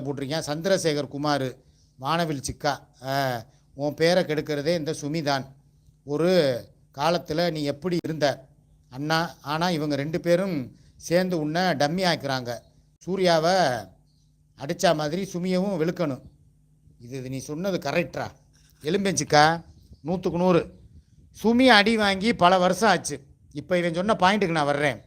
போட்டிருக்கேன். சந்திரசேகர் குமார் வானவில் சிக்கா. உன் பேரை கெடுக்கிறதே இந்த சுமிதான். ஒரு காலத்தில் நீ எப்படி இருந்த அண்ணா, ஆனால் இவங்க 2 பேரும் சேர்ந்து உன்னை டம்மி ஆக்குறாங்க. சூர்யாவை அடித்தா மாதிரி சுமியவும் வெளுக்கணும். இது நீ சொன்னது கரெக்டா? எலும்பெஞ்சிக்கா 100க்கு 100. சுமி அடி வாங்கி பல வருஷம் ஆச்சு. இப்போ இவன் சொன்ன பாயிண்ட்டுக்கு நான் வர்றேன்.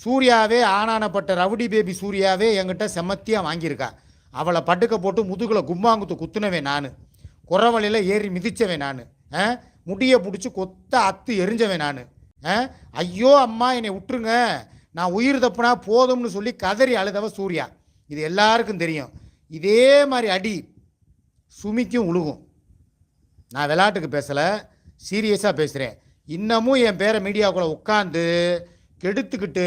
சூர்யாவே ஆனானப்பட்ட ரவுடி பேபி சூர்யாவே என்கிட்ட செம்மத்தியாக வாங்கியிருக்கா. அவளை பட்டுக்க போட்டு முதுகில் கும்மாங்குத்து குத்துனவேன் நான். குறவழியில் ஏறி மிதித்தவன் நான். முடியை பிடிச்சி கொத்த அத்து எரிஞ்சவன் நான். ஐயோ அம்மா என்னை விட்டுருங்க, நான் உயிர் தப்புனா போதும்னு சொல்லி கதறி அழுதவ சூர்யா. இது எல்லாருக்கும் தெரியும். இதே மாதிரி அடி சுமிக்கும் உழுகும். நான் விளையாட்டுக்கு பேசலை, சீரியஸாக பேசுகிறேன். இன்னமும் என் பேரை மீடியாவுக்குள்ளே உட்காந்து கெடுத்துக்கிட்டு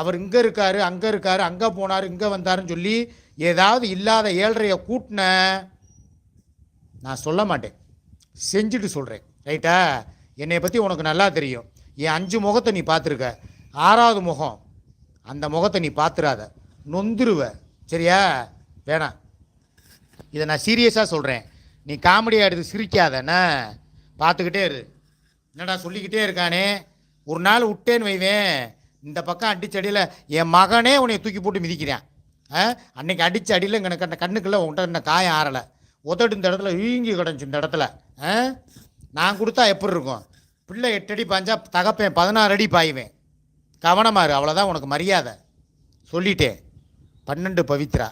அவர் இங்கே இருக்காரு, அங்கே இருக்காரு, அங்கே போனார், இங்கே வந்தாருன்னு சொல்லி ஏதாவது இல்லாத ஏழ்றையை கூட்டின நான் சொல்ல மாட்டேன், செஞ்சுட்டு சொல்கிறேன். ரைட்டா? என்னை பற்றி உனக்கு நல்லா தெரியும். என் 5 முகத்தை நீ பார்த்துருக்க. 6வது முகம், அந்த முகத்தை நீ பார்த்துடாத, நொந்துருவ. சரியா? வேணாம். இதை நான் சீரியஸாக சொல்கிறேன். நீ காமெடியாக எடுத்து சிரிக்காதண்ணா, பார்த்துக்கிட்டே இரு. என்னடா சொல்லிக்கிட்டே இருக்கானே, ஒரு நாள் விட்டேன்னு வைவேன், இந்த பக்கம் அடிச்சடியில் என் மகனே உன்னை தூக்கி போட்டு மிதிக்கிறேன். அன்னைக்கு அடித்த அடியில் எனக்கு கண்ணுக்குள்ளே உன்கிட்ட என்ன காயம் ஆறலை, உதடு இந்த இடத்துல ஈங்கி கிடஞ்சி. இந்த இடத்துல நான் கொடுத்தா எப்படி இருக்கும்? பிள்ளை 8 அடி பாஞ்சா தகப்பேன் 16 அடி பாய்வேன். கவனமாரு, அவ்வளோதான் உனக்கு மரியாதை. சொல்லிட்டேன். 12 பவித்ரா.